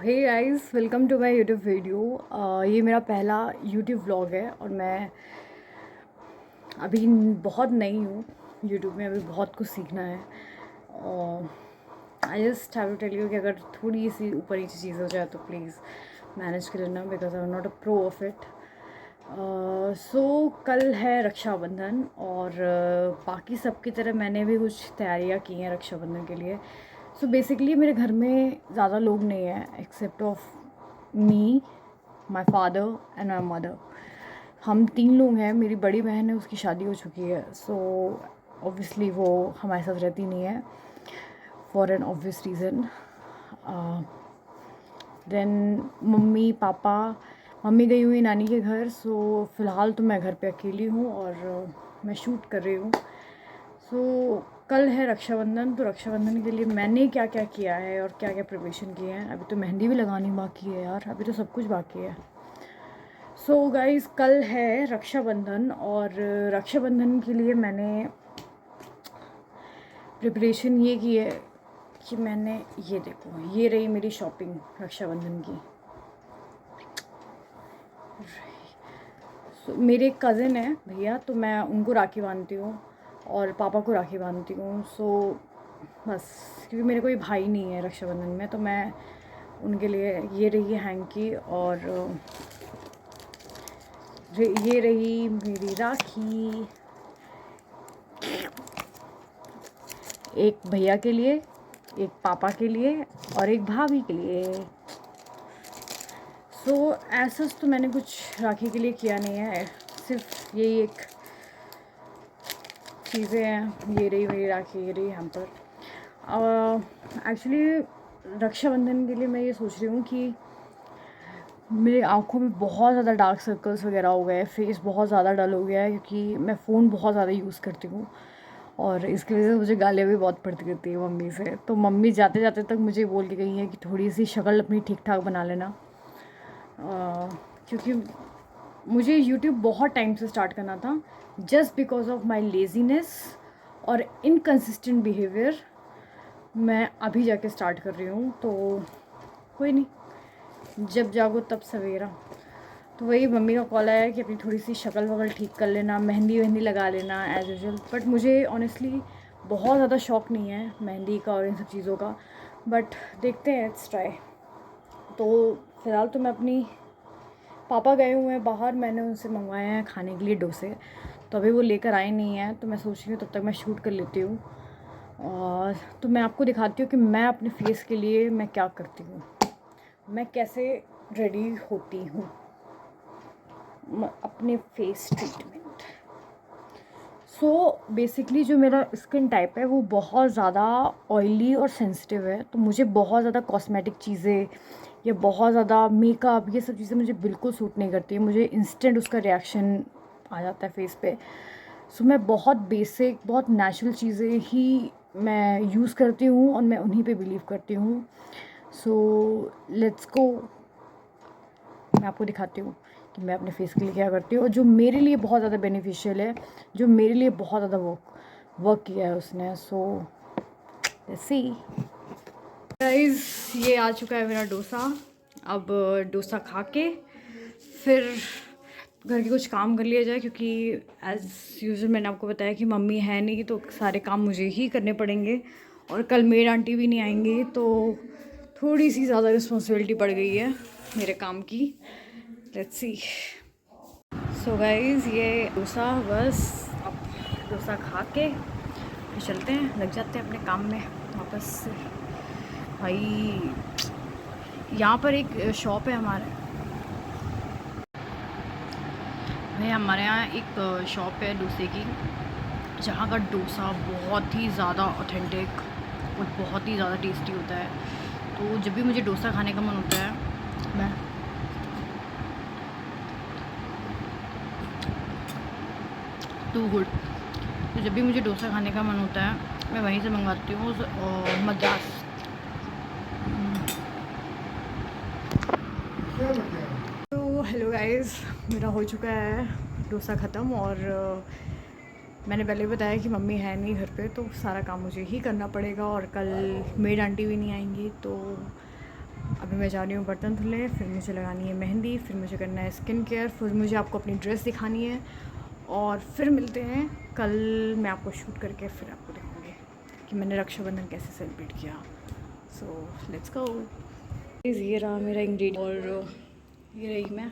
Hey guys, welcome to my YouTube video. ये मेरा पहला यूट्यूब व्लॉग है और मैं अभी बहुत नई हूँ यूट्यूब में, अभी बहुत कुछ सीखना है। और I just have to tell you कि अगर थोड़ी सी ऊपर नीचे चीज़ हो जाए तो प्लीज़ मैनेज कर लेना, because I am not a pro of it. So कल है रक्षाबंधन और बाकी सब की तरह मैंने भी कुछ तैयारियां की हैं रक्षाबंधन के लिए। सो बेसिकली मेरे घर में ज़्यादा लोग नहीं हैं except of me, my father and my mother. हम 3 लोग हैं। मेरी बड़ी बहन है, उसकी शादी हो चुकी है, सो ऑब्वियसली वो हमारे साथ रहती नहीं है for an obvious reason. Then mummy papa, mummy गई हुई नानी के घर, सो फ़िलहाल तो मैं घर पे अकेली हूँ और मैं शूट कर रही हूँ। सो कल है रक्षाबंधन, तो रक्षाबंधन के लिए मैंने क्या क्या किया है और क्या क्या प्रिपरेशन किए हैं। अभी तो मेहंदी भी लगानी बाकी है यार, अभी तो सब कुछ बाकी है। सो गाइस, कल है रक्षाबंधन और रक्षाबंधन के लिए मैंने प्रिपरेशन ये की है कि मैंने ये देखो, ये रही मेरी शॉपिंग रक्षाबंधन की। मेरे एक कज़िन है भैया, तो मैं उनको राखी बांधती हूँ और पापा को राखी बांधती हूँ। सो बस, क्योंकि मेरे कोई भाई नहीं है रक्षाबंधन में, तो मैं उनके लिए ये रही हैंकी और ये रही मेरी राखी, एक भैया के लिए, एक पापा के लिए और एक भाभी के लिए। सो ऐसा तो मैंने कुछ राखी के लिए किया नहीं है, सिर्फ यही एक चीज़ें हैं। ये रही मेरी राखी, ये रही हैम्पर। एक्चुअली रक्षाबंधन के लिए मैं ये सोच रही हूँ कि मेरी आँखों में बहुत ज़्यादा डार्क सर्कल्स वगैरह हो गए, फेस बहुत ज़्यादा डल हो गया है, क्योंकि मैं फ़ोन बहुत ज़्यादा यूज़ करती हूँ और इसकी वजह से मुझे गालियाँ भी बहुत पड़ती रहती है मम्मी से। तो मम्मी जाते जाते तक मुझे बोल के गई है कि थोड़ी सी शक्ल अपनी ठीक ठाक बना लेना, क्योंकि मुझे यूट्यूब बहुत टाइम से स्टार्ट करना था, just because of my laziness और इनकन्सिस्टेंट बिहेवियर। मैं अभी जाके स्टार्ट कर रही हूँ, तो कोई नहीं, जब जागो तब सवेरा। तो वही मम्मी का कॉल आया कि अपनी थोड़ी सी शक्ल वगल ठीक कर लेना, मेहंदी वहंदी लगा लेना एज यूजुअल। बट मुझे ऑनेस्टली बहुत ज़्यादा शौक़ नहीं है मेहंदी का और इन सब चीज़ों का, बट देखते हैं, लेट्स ट्राई। तो फ़िलहाल तो मैं अपनी, पापा गए हुए हैं बाहर, मैंने उनसे मंगवाए हैं खाने के लिए डोसे, तो अभी वो लेकर आए नहीं हैं, तो मैं सोच रही हूँ तब तक मैं शूट कर लेती हूँ और तो मैं आपको दिखाती हूँ कि मैं अपने फेस के लिए मैं क्या करती हूँ, मैं कैसे रेडी होती हूँ अपने फेस ट्रीटमेंट। सो बेसिकली जो मेरा स्किन टाइप है वो बहुत ज़्यादा ऑयली और सेंसिटिव है, तो मुझे बहुत ज़्यादा कॉस्मेटिक चीज़ें या बहुत ज़्यादा मेकअप, ये सब चीज़ें मुझे बिल्कुल सूट नहीं करती है। मुझे इंस्टेंट उसका रिएक्शन आ जाता है फेस पे। सो मैं बहुत बेसिक, बहुत नेचुरल चीज़ें ही मैं यूज़ करती हूँ और मैं उन्हीं पे बिलीव करती हूँ। सो लेट्स गो, मैं आपको दिखाती हूँ कि मैं अपने फेस के लिए क्या करती हूँ और जो मेरे लिए बहुत ज़्यादा बेनिफिशियल है, जो मेरे लिए बहुत ज़्यादा वर्क किया है उसने। सो लेट्स सी गाइस, ये आ चुका है मेरा डोसा। अब डोसा खा के फिर घर के कुछ काम कर लिया जाए, क्योंकि एज़ यूजुअल मैंने आपको बताया कि मम्मी है नहीं, तो सारे काम मुझे ही करने पड़ेंगे और कल मेड आंटी भी नहीं आएंगी, तो थोड़ी सी ज़्यादा रिस्पॉन्सिबिलिटी बढ़ गई है मेरे काम की। Let's see. सो गाइस, ये डोसा, बस अब डोसा खा के फिर चलते हैं, लग जाते हैं अपने काम में वापस से। भाई यहाँ पर एक शॉप है हमारे यहाँ एक शॉप है डोसे की, जहाँ का डोसा बहुत ही ज़्यादा ऑथेंटिक और बहुत ही ज़्यादा टेस्टी होता है। तो जब भी मुझे डोसा खाने का मन होता है, मैं टू गुड, तो जब भी मुझे डोसा खाने का मन होता है मैं वहीं से मंगवाती हूँ, मद्रास। तो हेलो गाइस, मेरा हो चुका है डोसा ख़त्म और मैंने पहले बताया कि मम्मी है नहीं घर पे, तो सारा काम मुझे ही करना पड़ेगा और कल मेड आंटी भी नहीं आएंगी, तो अभी मैं जा रही हूँ बर्तन धुलने, फिर मुझे लगानी है मेहंदी, फिर मुझे करना है स्किन केयर, फिर मुझे आपको अपनी ड्रेस दिखानी है और फिर मिलते हैं कल। मैं आपको शूट करके फिर आपको दिखाऊंगी कि मैंने रक्षाबंधन कैसे सेलिब्रेट किया। So let's go. ये रहा मेरा इंग्रेडिएंट और ये रही मैं।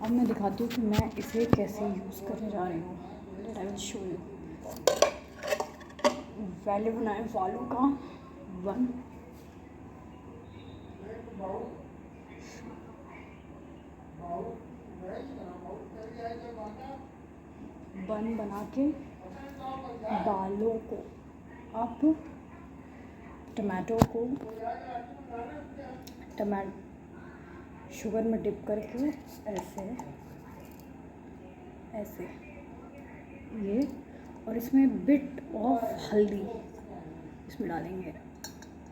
अब मैं दिखाती हूँ कि मैं इसे कैसे यूज़ करने जा रही हूँ। आई विल शो यू। पहले बनाए वालों का बन बना के बालों को आप टमाटो को शुगर में डिप करके ऐसे ऐसे ये, और इसमें बिट ऑफ हल्दी इसमें डालेंगे,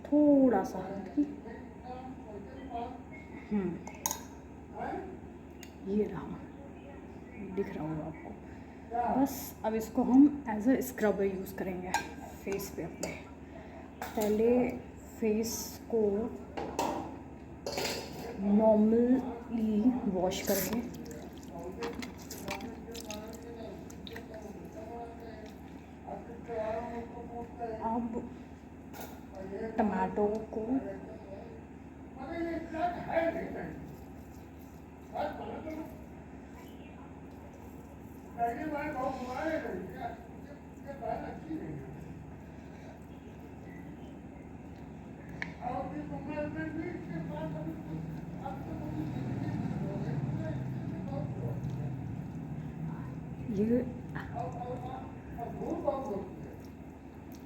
थोड़ा सा हल्दी। ये रहा, दिख रहा होगा आपको। बस अब इसको हम एज अ स्क्रबर यूज़ करेंगे फेस पे अपने। पहले फेस को नॉर्मली वॉश करेंगे। अब टमाटो को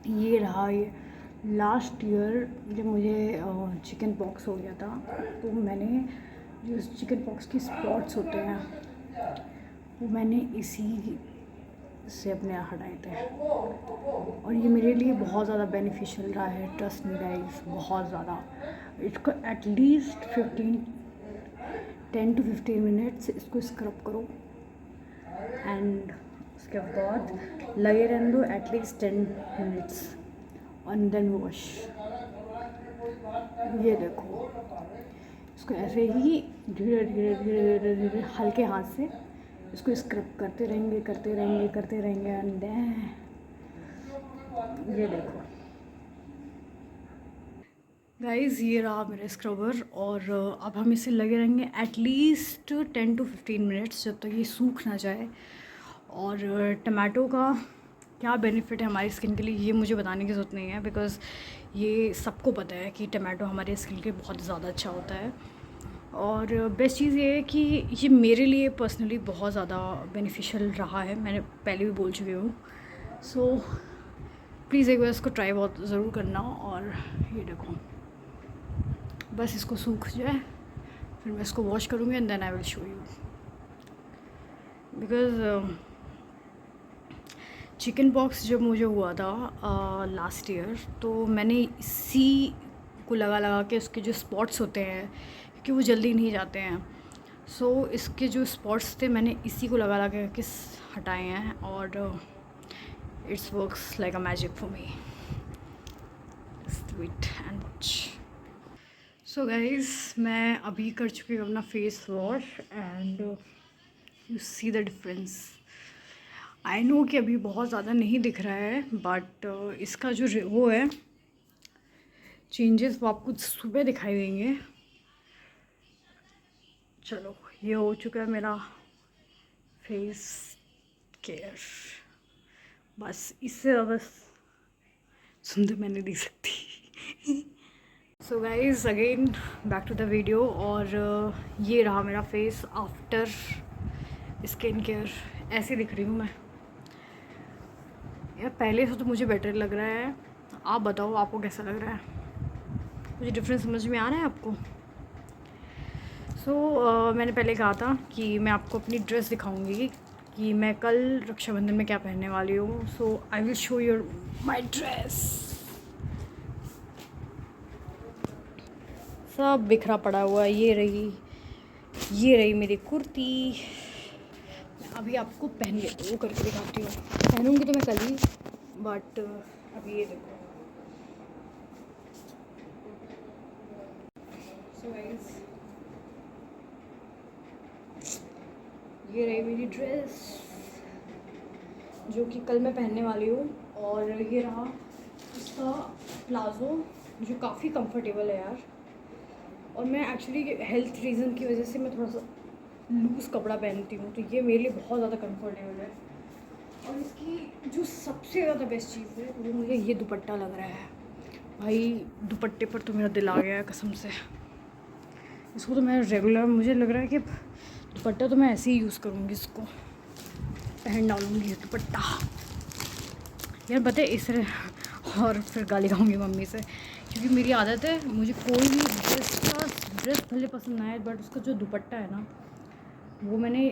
ये रहा। ये लास्ट ईयर जब मुझे चिकन पॉक्स हो गया था, तो मैंने जो चिकन पॉक्स की स्पॉट्स होते हैं वो मैंने इसी से अपने हटाए थे, और ये मेरे लिए बहुत ज़्यादा बेनिफिशियल रहा है। ट्रस्ट मी गाइस, बहुत ज़्यादा। इसको एटलीस्ट 10 to 15 मिनट्स इसको स्क्रब करो, एंड उसके बाद लगे रहने दो at least 10 minutes, and then wash. ये देखो, इसको ऐसे ही धीरे धीरे धीरे धीरे धीरे हल्के हाथ से इसको स्क्रब करते रहेंगे एंड देन ये देखो गाइस, ये रहा मेरा स्क्रबर। और अब हम इसे लगे रहेंगे एटलीस्ट 10 to 15 मिनट्स, जब तक ये सूख ना जाए। और टमाटो का क्या बेनिफिट है हमारी स्किन के लिए, ये मुझे बताने की ज़रूरत नहीं है, बिकॉज़ ये सबको पता है कि टमाटो हमारे स्किन के लिए बहुत ज़्यादा अच्छा होता है। और बेस्ट चीज़ ये है कि ये मेरे लिए पर्सनली बहुत ज़्यादा बेनिफिशियल रहा है, मैंने पहले भी बोल चुकी हूँ। सो प्लीज़ एक बार इसको ट्राई बहुत ज़रूर करना। और ये देखो, बस इसको सूख जाए फिर मैं इसको वॉश करूँगी and then I will show you. Because chicken pox जब मुझे हुआ था लास्ट ईयर, तो मैंने इसी को लगा के इसके जो स्पॉट्स होते हैं, क्योंकि वो जल्दी नहीं जाते हैं, सो इसके जो स्पॉट्स थे मैंने इसी को लगा के हटाए हैं, और it's works like a magic for me. Wait and watch. So guys, मैं अभी कर चुकी हूँ अपना face wash, and you see the difference. I know कि अभी बहुत ज़्यादा नहीं दिख रहा है, बट इसका जो वो है चेंजेस वो आपको सुबह दिखाई देंगे। चलो, ये हो चुका है मेरा फेस केयर। बस इससे ज़्यादा सुंदर मैं नहीं दिख सकती। So guys, again back to the video. और ये रहा मेरा फेस आफ्टर स्किन केयर। ऐसे दिख रही हूँ मैं यार, पहले से तो मुझे बेटर लग रहा है। आप बताओ आपको कैसा लग रहा है, मुझे डिफरेंस समझ में आ रहा है आपको? सो मैंने पहले कहा था कि मैं आपको अपनी ड्रेस दिखाऊंगी कि मैं कल रक्षाबंधन में क्या पहनने वाली हूँ। So I will show you my dress. सब बिखरा पड़ा हुआ। ये रही मेरी कुर्ती। अभी आपको पहन के वो करके दिखाती हूँ। पहनूंगी तो मैं कल ही, बट अभी ये देखो। सो गाइस, ये रही मेरी ड्रेस जो कि कल मैं पहनने वाली हूँ। और ये रहा इसका प्लाज़ो जो काफ़ी कंफर्टेबल है यार। और मैं एक्चुअली हेल्थ रीज़न की वजह से मैं थोड़ा सा लूज़ कपड़ा पहनती हूँ, तो ये मेरे लिए बहुत ज़्यादा कंफर्टेबल है। और इसकी जो सबसे ज़्यादा बेस्ट चीज़ है वो मुझे ये दुपट्टा लग रहा है। भाई दुपट्टे पर तो मेरा दिल आ गया है कसम से। इसको तो मैं रेगुलर, मुझे लग रहा है कि दुपट्टा तो मैं ऐसे ही यूज़ करूँगी, इसको पहन डालूँगी ये दुपट्टा यार। बताए इस और फिर गाली खाऊंगी मम्मी से, क्योंकि मेरी आदत है मुझे कोई भी ड्रेस भले पसंद ना आए, बट उसका जो दुपट्टा है ना, वो मैंने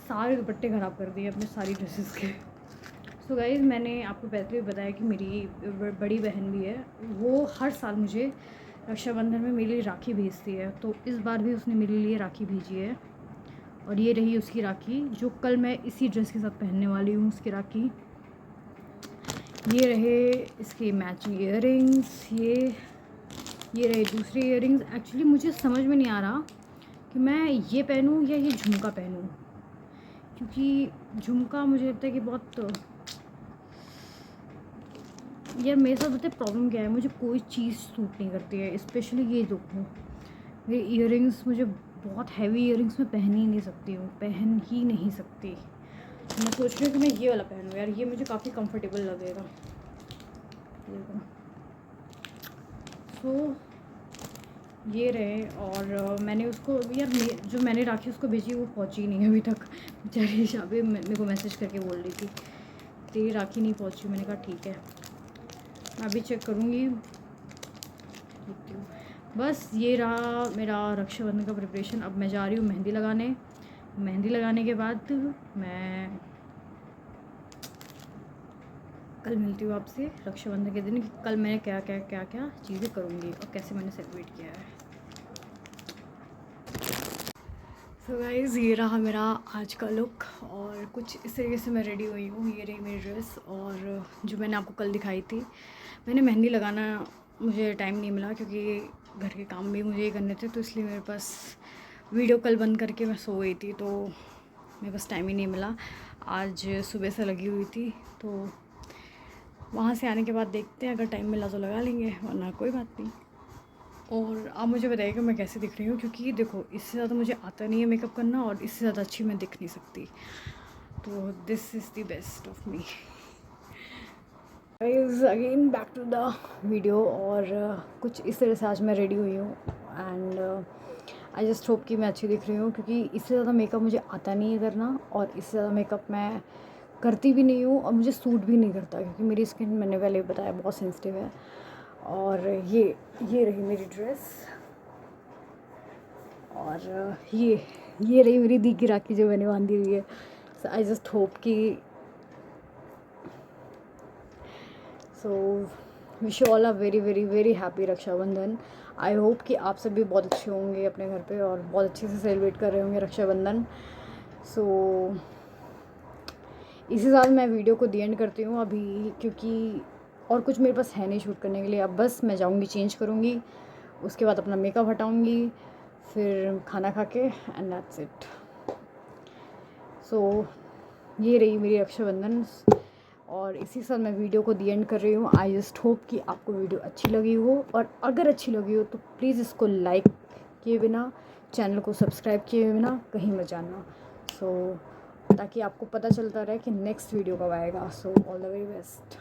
सारे दुपट्टे ख़राब कर दिए अपने सारी ड्रेसेस के। सो गाइस, मैंने आपको पहले भी बताया कि मेरी बड़ी बहन भी है, वो हर साल मुझे रक्षाबंधन में मेरे लिए राखी भेजती है। तो इस बार भी उसने मेरे लिए राखी भेजी है, और ये रही उसकी राखी जो कल मैं इसी ड्रेस के साथ पहनने वाली हूँ। उसकी राखी, ये रहे इसके मैचिंग ईयरिंग्स, ये रहे दूसरे ईयरिंग्स। एक्चुअली मुझे समझ में नहीं आ रहा कि मैं ये पहनूं या ये झुमका पहनूं, क्योंकि झुमका मुझे लगता है कि बहुत, यार मेरे साथ बताए प्रॉब्लम क्या है, मुझे कोई चीज़ सूट नहीं करती है। स्पेशली ये देखो मेरे ईयरिंग्स, मुझे बहुत हैवी ईयरिंग्स मैं पहन ही नहीं सकती हूँ, पहन ही नहीं सकती। मैं सोच रही हूँ कि मैं ये वाला पहनूँ यार, ये मुझे काफ़ी कंफर्टेबल लगेगा। सो ये रहे। और मैंने उसको यार जो मैंने राखी उसको भेजी वो पहुँची नहीं अभी तक। बेचारी शाबी मेरे को मैसेज करके बोल रही थी तेरी राखी नहीं पहुँची। मैंने कहा ठीक है, मैं अभी चेक करूँगी, देखती हूँ। बस ये रहा मेरा रक्षाबंधन का प्रिपरेशन। अब मैं जा रही हूँ मेहंदी लगाने। मेहंदी लगाने के बाद मैं कल मिलती हूँ आपसे रक्षाबंधन के दिन कि कल मैंने क्या क्या चीज़ें करूँगी और कैसे मैंने सेलिब्रेट किया है। सो गाइज़, ये रहा मेरा आज का लुक, और कुछ इस तरीके से मैं रेडी हुई हूँ। ये रही मेरी ड्रेस, और जो मैंने आपको कल दिखाई थी। मैंने मेहंदी लगाना, मुझे टाइम नहीं मिला क्योंकि घर के काम भी मुझे ही करने थे, तो इसलिए मेरे पास वीडियो कल बंद करके मैं सो गई थी, तो मेरे पास टाइम ही नहीं मिला। आज सुबह से लगी हुई थी, तो वहाँ से आने के बाद देखते हैं, अगर टाइम मिला तो लगा लेंगे, वरना कोई बात नहीं। और आप मुझे बताइए कि मैं कैसे दिख रही हूँ, क्योंकि देखो इससे ज़्यादा मुझे आता नहीं है मेकअप करना, और इससे ज़्यादा अच्छी मैं दिख नहीं सकती। तो this is the best of me. Guys, again back to the video. और कुछ इस तरह से आज मैं रेडी हुई हूँ, एंड आई जस्ट होप कि मैं अच्छी दिख रही हूँ, क्योंकि इससे ज़्यादा मेकअप मुझे आता नहीं है करना, और इससे ज़्यादा मेकअप मैं करती भी नहीं हूँ, और मुझे सूट भी नहीं करता, क्योंकि मेरी स्किन, मैंने पहले बताया, बहुत सेंसिटिव है। और ये रही मेरी ड्रेस, और ये रही मेरी दी की राखी जो मैंने बांधी हुई है। सो आई जस्ट होप कि wish you all a very very very happy Rakshabandhan. I hope कि आप सब भी बहुत अच्छे होंगे अपने घर पे, और बहुत अच्छे से सेलिब्रेट कर रहे होंगे रक्षाबंधन। सो इसी साथ मैं वीडियो को दी एंड करती हूँ अभी, क्योंकि और कुछ मेरे पास है नहीं शूट करने के लिए। अब बस मैं जाऊँगी, चेंज करूँगी, उसके बाद अपना मेकअप हटाऊँगी, फिर खाना खा के, एंड दैट्स इट। सो ये रही मेरी रक्षाबंधन, और इसी के साथ मैं वीडियो को दी एंड कर रही हूँ। आई जस्ट होप कि आपको वीडियो अच्छी लगी हो, और अगर अच्छी लगी हो तो प्लीज़ इसको लाइक किए बिना, चैनल को सब्सक्राइब किए बिना कहीं मत जाना, ताकि आपको पता चलता रहे कि नेक्स्ट वीडियो कब आएगा। So all the very best.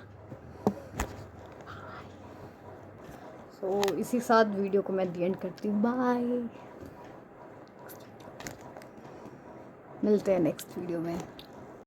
So इसी के साथ वीडियो को मैं दी एंड करती हूँ। बाय, मिलते हैं नेक्स्ट वीडियो में।